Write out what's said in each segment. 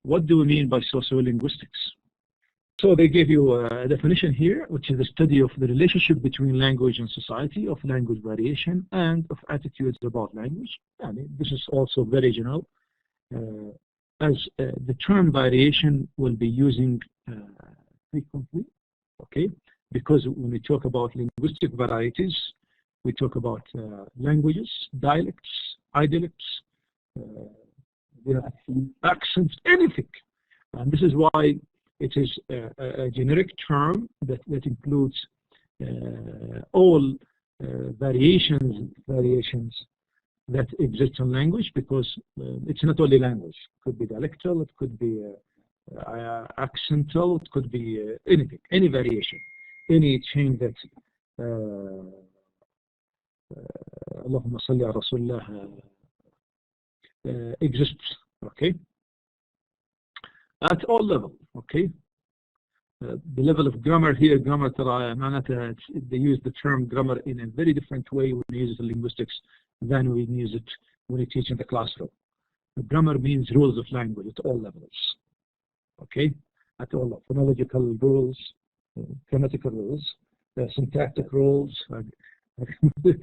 what do we mean by sociolinguistics? So they give you a definition here, which is the study of the relationship between language and society, of language variation, and of attitudes about language. I mean, this is also very general, as the term variation will be using frequently, okay? Because when we talk about linguistic varieties, we talk about languages, dialects, idialects, accents, anything. And this is why it is a generic term that includes all variations that exist in language, because it's not only language. It could be dialectal, it could be accental, it could be anything, any variation, any change that Allahumma salli ala Rasulullah exists, okay? At all levels, okay? The level of grammar here, grammar they use the term grammar in a very different way when we use it in linguistics than we use it when we teach in the classroom. Grammar means rules of language at all levels, okay? At all levels, phonological rules, grammatical rules, syntactic rules,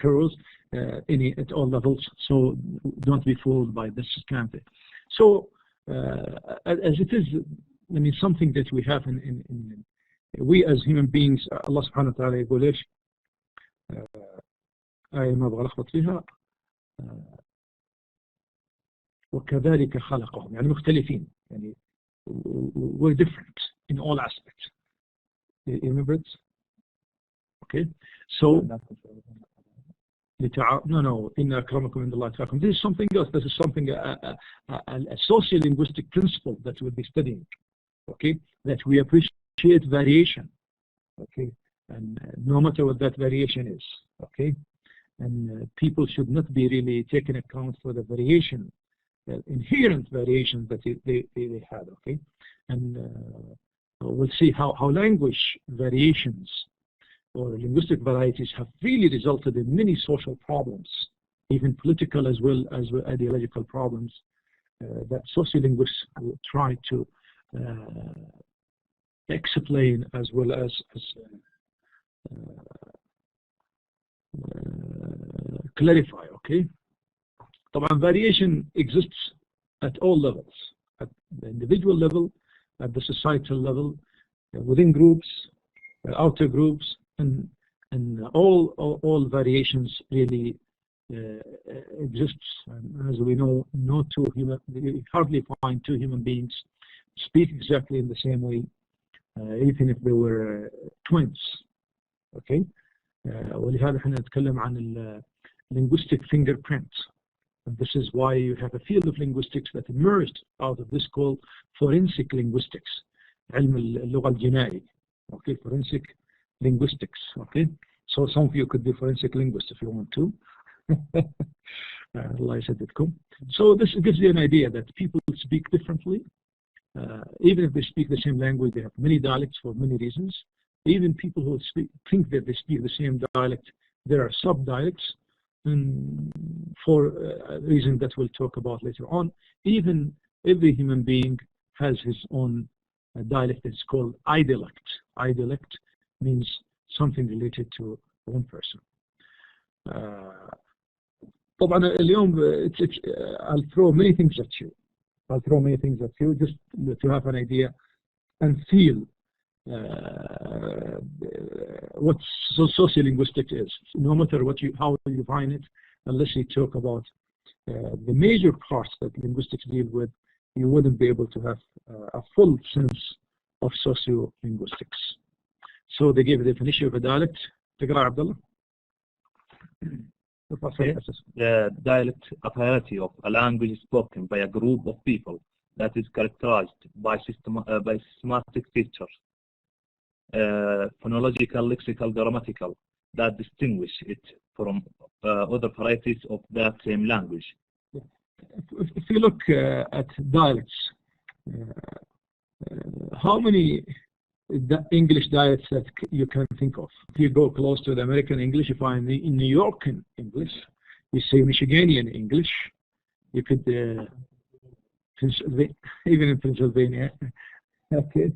rules, at all levels. So don't be fooled by this kind of thing. So as it is, I mean, something that we have in we as human beings, Allah subhanahu wa ta'ala يقول إيش ما أبغى ألخبط فيها وكذلك خلقهم يعني مختلفين يعني we're different in all aspects. You remember it? Okay, so no, إن أكرمكم عند الله أتقاكم. This is something else. This is something a sociolinguistic principle that we'll be studying. Okay, that we appreciate variation. Okay, and no matter what that variation is. Okay, and people should not be really taking account for the variation, inherent variations that they have. Okay, and we'll see how language variations or linguistic varieties have really resulted in many social problems, even political as well as ideological problems, that sociolinguists will try to explain as well as clarify, okay? طبعا variation exists at all levels, at the individual level, at the societal level, within groups, outer groups, and all variations really exists. And as we know, you hardly find two human beings speak exactly in the same way, even if they were twins. Okay? ولهذا احنا نتكلم عن linguistic fingerprint. And this is why you have a field of linguistics that emerged out of this called forensic linguistics, علم اللغة الجنائي. Okay, forensic linguistics. Okay, so some of you could be forensic linguists if you want to. Allah يسددكم. So this gives you an idea that people speak differently. Even if they speak the same language, they have many dialects for many reasons. Even people who think that they speak the same dialect, there are sub-dialects, and for a reason that we'll talk about later on. Even every human being has his own dialect. It's called idialect. Idialect means something related to one person. طبعا اليوم I'll throw many things at you. Just to have an idea and feel what sociolinguistics is. No matter how you define it, unless you talk about the major parts that linguistics deal with, you wouldn't be able to have a full sense of sociolinguistics. So they gave a definition of a dialect. تقرأ عبد الله? The dialect, a variety of a language spoken by a group of people that is characterized by systematic features, phonological, lexical, grammatical, that distinguish it from other varieties of that same language. If you look at dialects, how many English dialects that you can think of? If you go close to the American English, you find in New York English, you say Michiganian English, you could Pennsylvania, even in Pennsylvania, okay,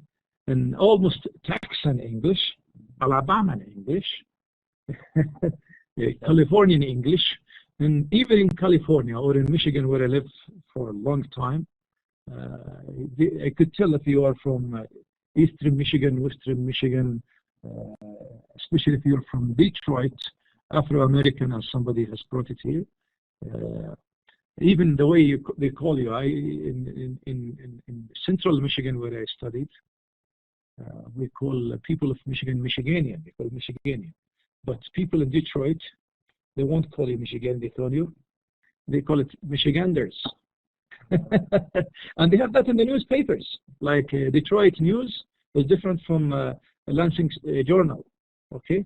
and almost Texan English, Alabama English, Californian English, and even in California or in Michigan, where I lived for a long time, I could tell if you are from Eastern Michigan, Western Michigan, especially if you're from Detroit, Afro-American, as somebody has brought it here. Even the way they call you, in Central Michigan, where I studied, we call people of Michigan Michiganian. They call it Michiganian. But people in Detroit, they won't call you Michigan. They call it Michiganders. And they have that in the newspapers. Like Detroit News is different from Lansing Journal. Okay,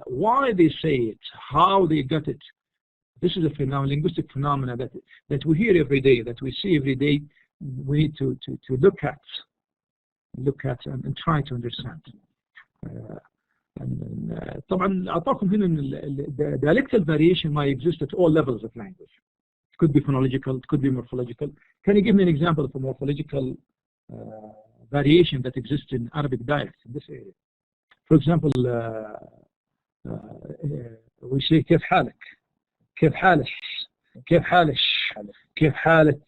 why they say it, how they got it. This is a phenomenon, linguistic phenomena that we hear every day, that we see every day. We need to look at and try to understand. طبعا أعطاكم هنا the dialectal variation might exist at all levels of language. It could be phonological, it could be morphological. Can you give me an example of a morphological variation that exists in Arabic dialects in this area? For example, we say كيف حالك, كيف حالك, كيف حالك, كيف حالك.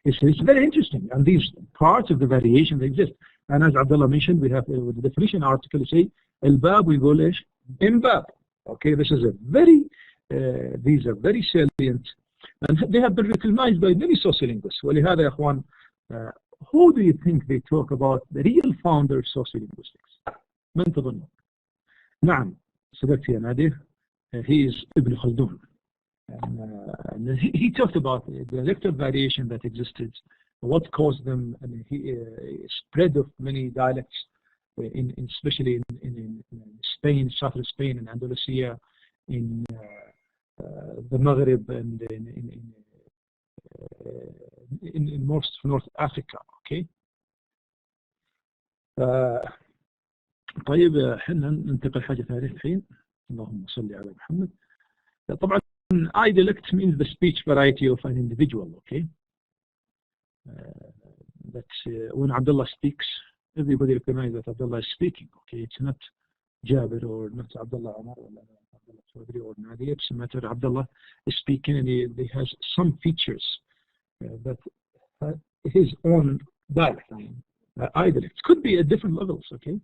It's very interesting, and these parts of the variation exist. And as Abdullah mentioned, we have the definition article say الباب ويقول إيش؟ إمباب. Okay, this is a very these are very salient, and they have been recognized by many sociolinguists. ولهذا يا إخوان, who do you think they talk about the real founder of sociolinguistics? من تظن؟ نعم صدقت يا نادر, he is Ibn Khaldun. And he talked about the dialectal variation that existed, what caused them, and he spread of many dialects, especially in Spain, southern Spain, and Andalusia, in the Maghreb, and in most of North Africa. Okay. طيب احنا ننتقل حاجة ثانية الحين. اللهم صل على محمد. طبعا dialect means the speech variety of an individual. Okay. That when Abdullah speaks, everybody recognizes that Abdullah is speaking. Okay, it's not Jabir or not Abdullah Omar or Abdullah Chaudhry or Nadi. It's a matter Abdullah is speaking, and he has some features that his own dialect. Dialects could be at different levels. Okay,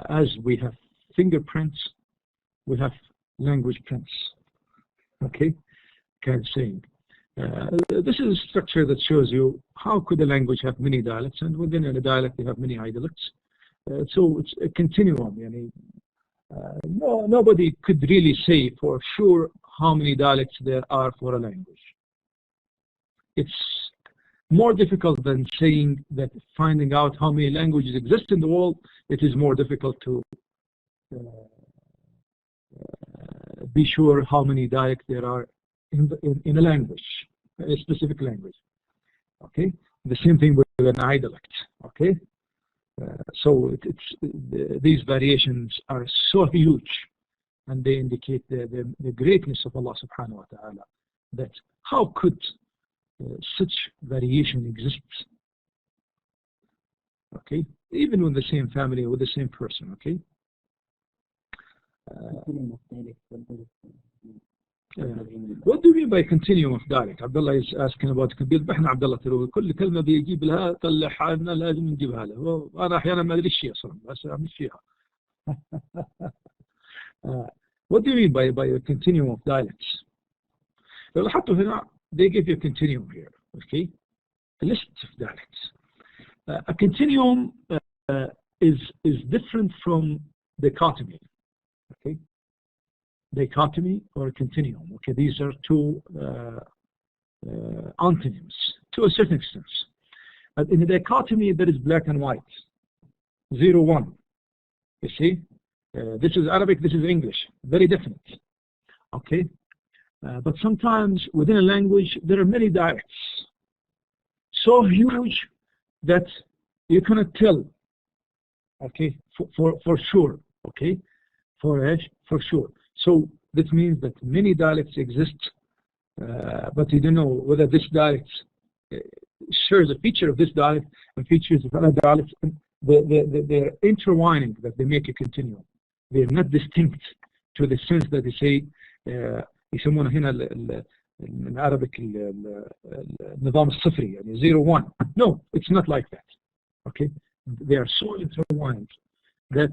as we have fingerprints, we have language prints. Okay, kind of saying. This is a structure that shows you how could a language have many dialects, and within a dialect they have many dialects. So it's a continuum. Nobody could really say for sure how many dialects there are for a language. It's more difficult than saying that finding out how many languages exist in the world. It is more difficult to be sure how many dialects there are in a language, a specific language. Okay, the same thing with an dialect. Okay, so these variations are so huge, and they indicate the greatness of Allah Subhanahu wa Taala. That how could such variation exist? Okay, even with the same family, with the same person. Okay. What do you mean by continuum of dialect? Abdullah is asking about بيذبحنا عبد الله ترى كل كلمة بيجيب لها طلعها لنا لازم نجيبها له, وأنا أحيانا ما أدري شيء أصلا بس أمشي فيها. What do you mean by a continuum of dialects? لو لاحظتوا هنا they give you a continuum here. Okay, a list of dialects. A continuum is different from dichotomy. Okay, dichotomy or continuum. Okay, these are two antonyms to a certain extent. In a dichotomy, there is black and white, 0, 1. You see, this is Arabic, this is English, very definite. Okay, but sometimes within a language there are many dialects, so huge that you cannot tell. Okay, for sure. Okay. For sure. So that means that many dialects exist, but you don't know whether this dialect shares a feature of this dialect and features of other dialects. They're intertwining, that they make a continuum. They're not distinct to the sense that they say يسمونه هنا العربي النظام الصفري يعني 0 1. No, it's not like that. Okay, they are so intertwined that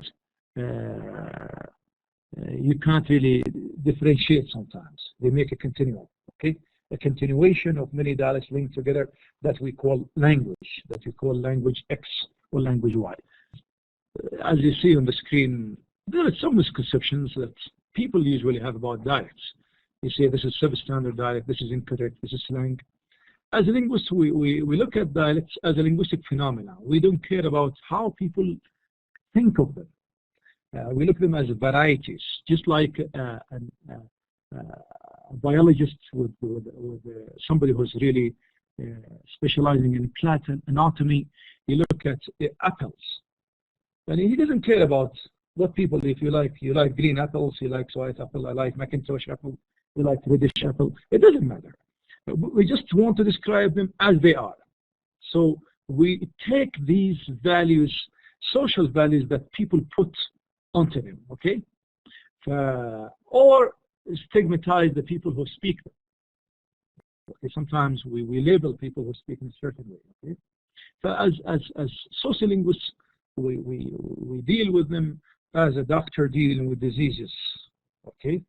you can't really differentiate sometimes. They make a continuum. Okay, a continuation of many dialects linked together that we call language, that we call language X or language Y. As you see on the screen, there are some misconceptions that people usually have about dialects. You say this is substandard dialect, this is incorrect, this is slang. As a linguist, we look at dialects as a linguistic phenomenon. We don't care about how people think of them. We look at them as varieties, just like a biologist with somebody who's really specializing in plant anatomy. You look at apples, and he doesn't care about what people, if you like green apples, he likes white apple, I like Macintosh apple, you like British apple. It doesn't matter. We just want to describe them as they are. So we take these values, social values that people put onto them, okay? Or stigmatize the people who speak them. Okay, sometimes we label people who speak in a certain way, okay? So as sociolinguists, we deal with them as a doctor dealing with diseases, okay?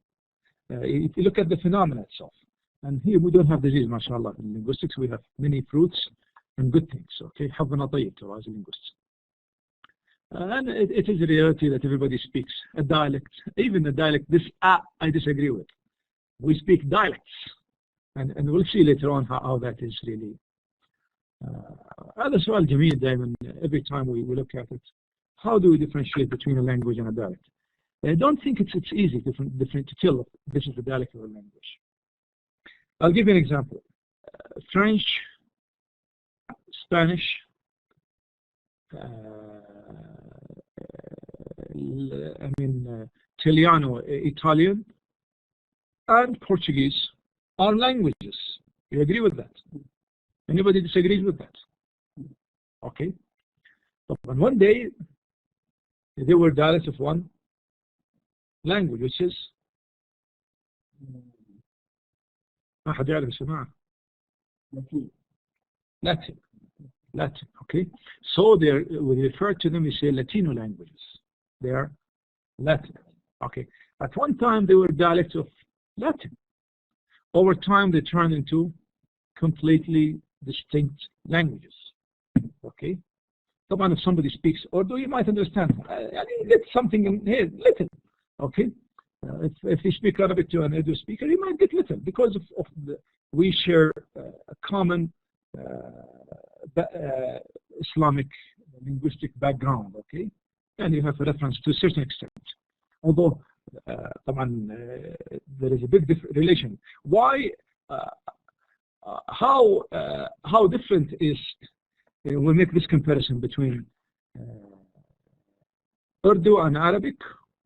If you look at the phenomena itself, and here we don't have disease, mashallah. In linguistics, we have many fruits and good things, okay? حظنا طيب as linguists. And it is a reality that everybody speaks a dialect. Even a dialect, this I disagree with. We speak dialects, and we'll see later on how that is really. هذا سؤال جميل دائما. Every time we look at it, how do we differentiate between a language and a dialect? I don't think it's easy to tell this is a dialect or a language. I'll give you an example. French, Spanish, Italian, and Portuguese are languages. You agree with that? Anybody disagrees with that? Okay. But one day, they were dialects of one language, which is Latin. Okay. So we refer to them, we say Latino languages. They are Latin. Okay. At one time, they were dialects of Latin. Over time, they turned into completely distinct languages. Okay. طبعا if somebody speaks Urdu, you might understand. You get something in here, little. Okay. If you speak Arabic to an Urdu speaker, you might get little because we share a common Islamic linguistic background. Okay, and you have a reference to a certain extent. Although, there is a big relation. Why? How different is? We make this comparison between Urdu and Arabic,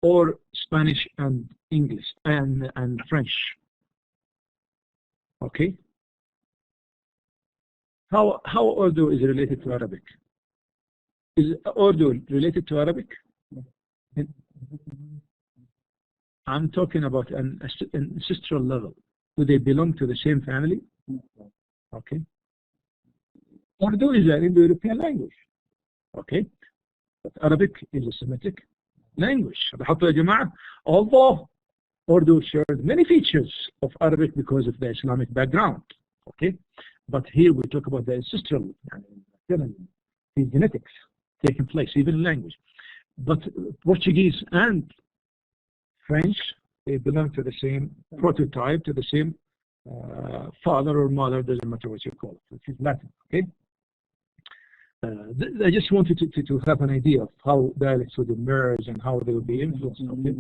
or Spanish and English and French. Okay. How Urdu is related to Arabic? Is Urdu related to Arabic? I'm talking about an ancestral level. Do they belong to the same family? Okay. Urdu is an Indo-European language. Okay. But Arabic is a Semitic language. Although Urdu shared many features of Arabic because of the Islamic background. Okay. But here we talk about the ancestral, the genetics taking place, even in language. But Portuguese and French, they belong to the same prototype, to the same father or mother, doesn't matter what you call it, which is Latin. Okay. I just wanted to have an idea of how dialects would emerge and how they would be influenced. Okay?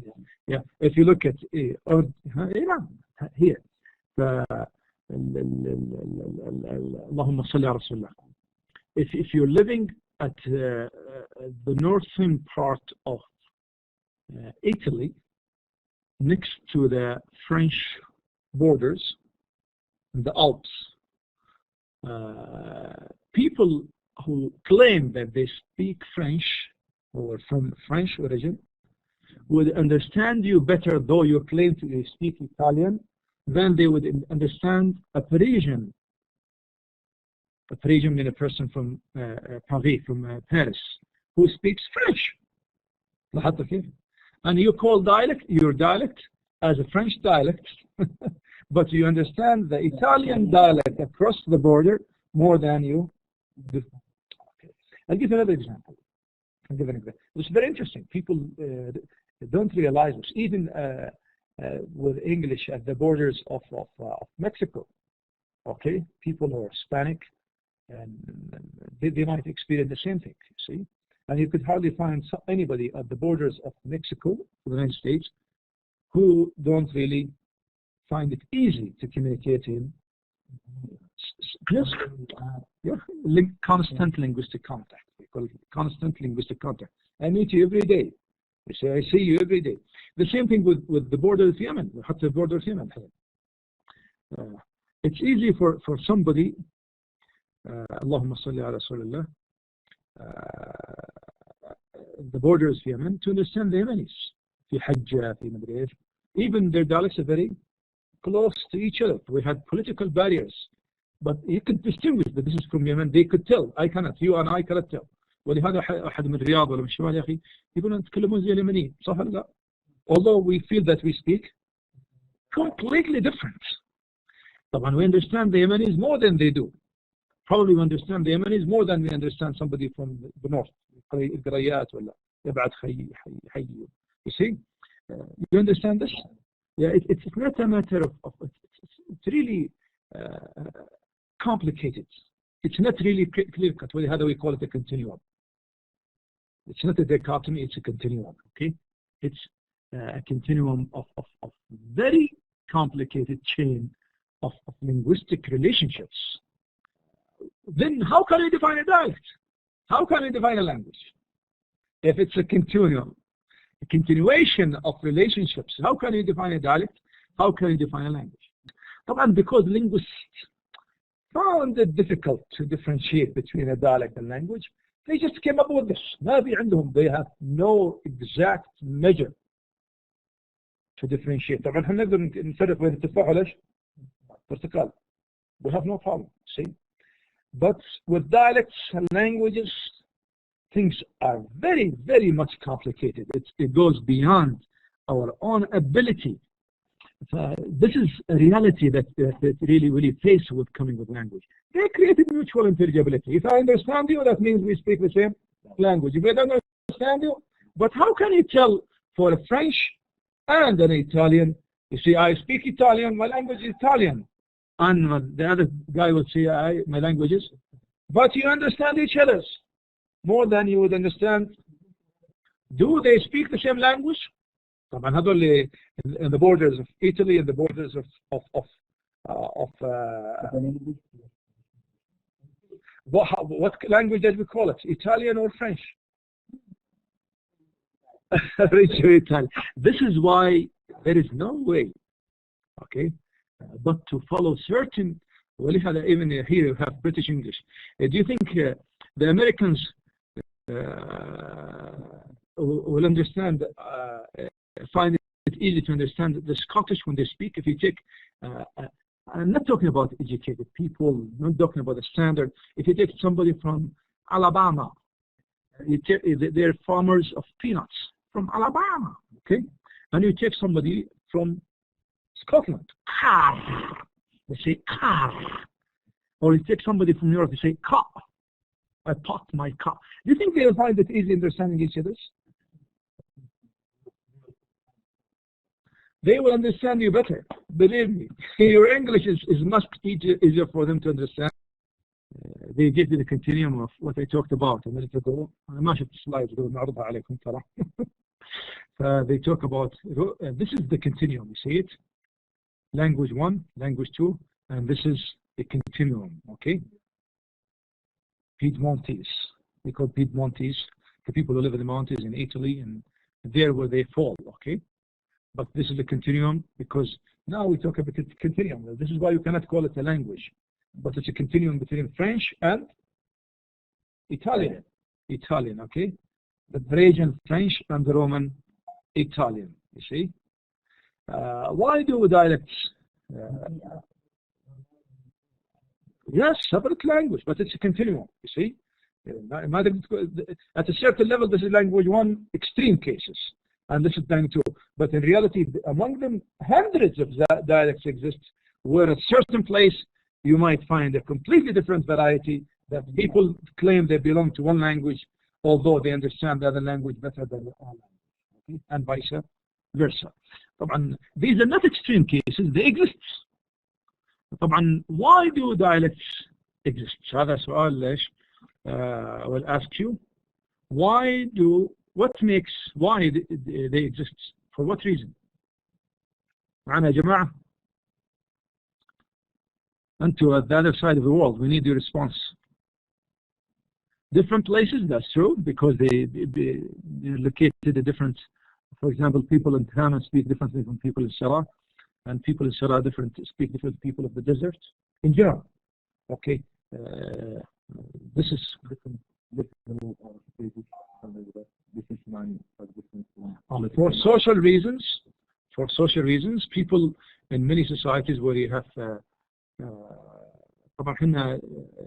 Yeah. If you look at here, اللهم صل على رسول الله. If you're living at the northern part of Italy, next to the French borders, the Alps, people who claim that they speak French or from French origin would understand you better, though you claim to speak Italian, than they would understand a Parisian. A Parisian means a person from Paris, from Paris, who speaks French. And you call your dialect as a French dialect, but you understand the Italian dialect across the border more than you do. Okay. I'll give another example. It's very interesting. People don't realize this. Even with English at the borders of Mexico, okay, people who are Hispanic, and they might experience the same thing, you see. And you could hardly find anybody at the borders of Mexico, the United States, who don't really find it easy to communicate in constant linguistic contact. We call it constant linguistic contact. I meet you every day. We say, I see you every day. The same thing with the border of Yemen. The border of Yemen. It's easy for somebody, Allahumma salli ala Rasulullah, the borders of Yemen, to understand the Yemenis. في حجة, في مدري إيش. Even their dialects are very close to each other. We had political barriers, but you could distinguish that this is from Yemen. They could tell. I cannot. You and I cannot tell. ولهذا أحد من الرياض ولا من الشمال يا أخي يقولون نتكلمون زي اليمنيين صح ولا لا؟ Although we feel that we speak completely different. طبعا we understand the Yemenis more than they do. Probably we understand the Yemenis more than we understand somebody from the north. القريات ولا يبعد حي. You see? You understand this? Yeah, it's not a matter of it's really complicated. It's not really clear-cut. How we call it a continuum? It's not a dichotomy, it's a continuum, okay? It's a continuum of very complicated chain of linguistic relationships. Then how can we define a dialect? How can we define a language? If it's a continuum, a continuation of relationships, how can you define a dialect? How can you define a language? Because linguists found it difficult to differentiate between a dialect and language, they just came up with this. They have no exact measure to differentiate. We have no problem, see? But with dialects and languages, things are very, very much complicated. It goes beyond our own ability. This is a reality that really face with coming with language. They created mutual intelligibility. If I understand you, that means we speak the same language. If I don't understand you, but how can you tell for a French and an Italian? You see, I speak Italian, my language is Italian. And the other guy would say, my language is. But you understand each other's more than you would understand. Do they speak the same language? طبعا هذول in the borders of Italy and the borders of what language did we call it? Italian or French? Italian. This is why there is no way, okay, but to follow certain. Even here you have British English. Do you think the Americans will understand? Find it easy to understand the Scottish when they speak. If you take, I'm not talking about educated people, not talking about the standard. If you take somebody from Alabama, they're farmers of peanuts from Alabama, okay? And you take somebody from Scotland, they say car. Or you take somebody from Europe, they say car. I parked my car. Do you think they'll find it easy understanding each other? They will understand you better. Believe me. Your English is much easier for them to understand. They give you the continuum of what I talked about a minute ago. I'm not sure the slides نعرضها عليكم ترى. They talk about, this is the continuum, you see it? Language 1, language 2, and this is the continuum, okay? Piedmontese. We call Piedmontese the people who live in the mountains in Italy, and there where they fall, okay? But this is the continuum because now we talk about the continuum. This is why you cannot call it a language. but it's a continuum between French and Italian. Italian, okay? The Bragian French and the Roman Italian, you see? Why do dialects? Yes, separate language, but it's a continuum, you see? At a certain level, this is language 1, extreme cases, and this is language 2. But in reality, among them, hundreds of dialects exist, where at a certain place, you might find a completely different variety that people claim they belong to one language, although they understand the other language better than their own language, okay? And vice versa. طبعا, these are not extreme cases, they exist. طبعا, why do dialects exist? هذا سؤال ليش? I will ask you, why they exist? For what reason? معنا يا جماعة? أنتوا at the other side of the world, we need your response. Different places, that's true, because they're located at different, for example, people in Tehran speak differently from people in Shara, and people in Shara speak different people of the desert, in general. Okay, this is different. For social reasons, people in many societies where you have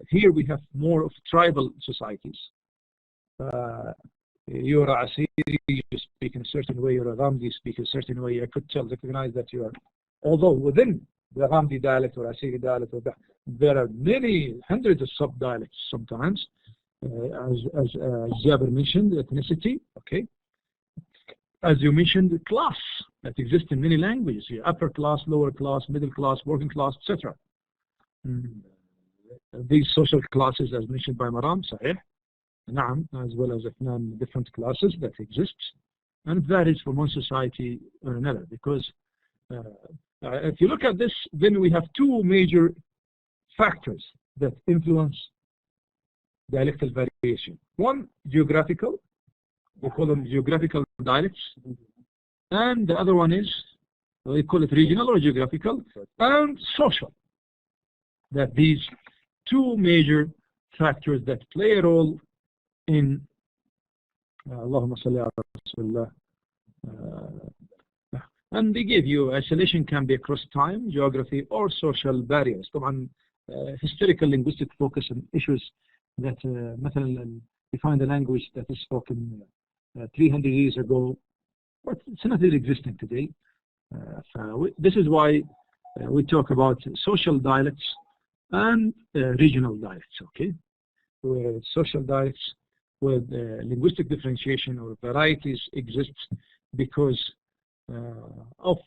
here we have more of tribal societies. You're a Asiri, you speak in a certain way, you're a Ramdi, you speak in a certain way. I could recognize that you are, although within the Ramdi dialect or Asiri dialect, there are many hundreds of sub-dialects sometimes, as Jabir mentioned, ethnicity, okay? As you mentioned, class that exists in many languages, upper class, lower class, middle class, working class, etc. These social classes, as mentioned by Maram, صحيح, نعم, as well as different classes that exist, and varies from one society or another. Because if you look at this, then we have two major factors that influence dialectal variation. One, geographical, we call them geographical dialects, and the other one is, we call it regional or geographical, and social. That these two major factors that play a role in Allahumma salli ala Rasulullah, and they give you isolation can be across time, geography, or social barriers. طبعا historical linguistic focus on issues that مثلا you find a language that is spoken 300 years ago, but it's not really existing today. This is why we talk about social dialects and regional dialects, okay? Where social dialects with linguistic differentiation or varieties exist because of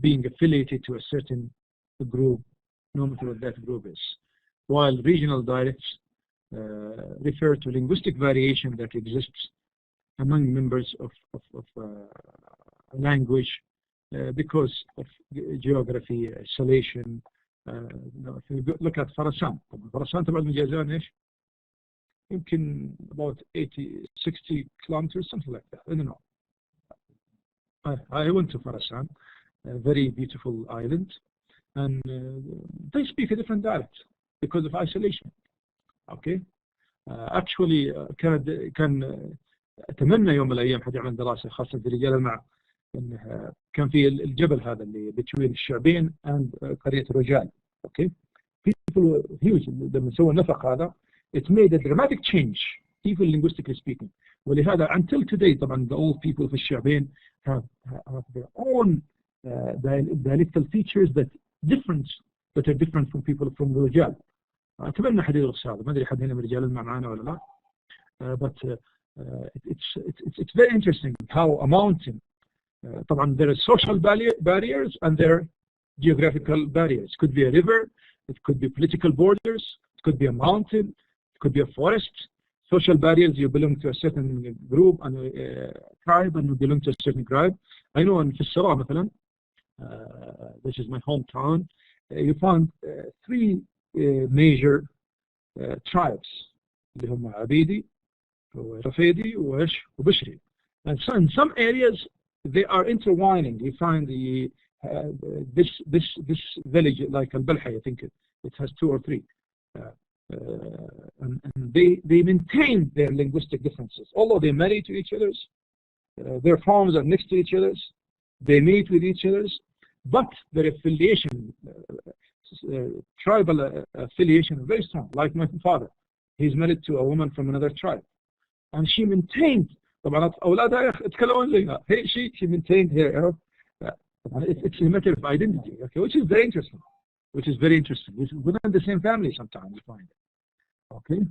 being affiliated to a certain group, no matter what that group is. While regional dialects refer to linguistic variation that exists among members of a language because of geography, isolation. If you look at Khorasan تبع المجازان ايش؟ يمكن about 60 kilometers, something like that. I don't know. I went to Khorasan, a very beautiful island, and they speak a different dialect because of isolation. Okay. Actually كان أتمنى يوم من الأيام حد يعمل دراسة خاصة في رجال المع، كان في الجبل هذا اللي between الشعبين and قرية الرجال. Okay. People were huge. لما سووا النفق هذا, it made a dramatic change, even linguistically speaking. ولهذا until today طبعا the old people في الشعبين have their own dialectal features that are different from people from the رجال. أتمنى حد يدرس هذا. ما أدري حد هنا من رجال المع معنا ولا لا. But it's very interesting how a mountain, طبعا there are social barriers and there are geographical barriers. It could be a river, it could be political borders, it could be a mountain, it could be a forest. Social barriers, you belong to a certain group and tribe, and you belong to a certain tribe. I know in Fissara مثلا, this is my hometown, you find three major tribes اللي هم عبيدي ورفيدي وبشري. And so in some areas they are intertwining. You find the this village, like Al-Balhi, I think it has 2 or 3. And they maintain their linguistic differences, although they marry to each other's. Their farms are next to each other's. They meet with each other's, but their affiliation, tribal affiliation, is very strong. Like my father, he's married to a woman from another tribe, and she maintained. طبعا أولادها يتكلمون زيها. She maintained her. It's a matter of identity, okay, which is very interesting. Within the same family sometimes you find it. Okay.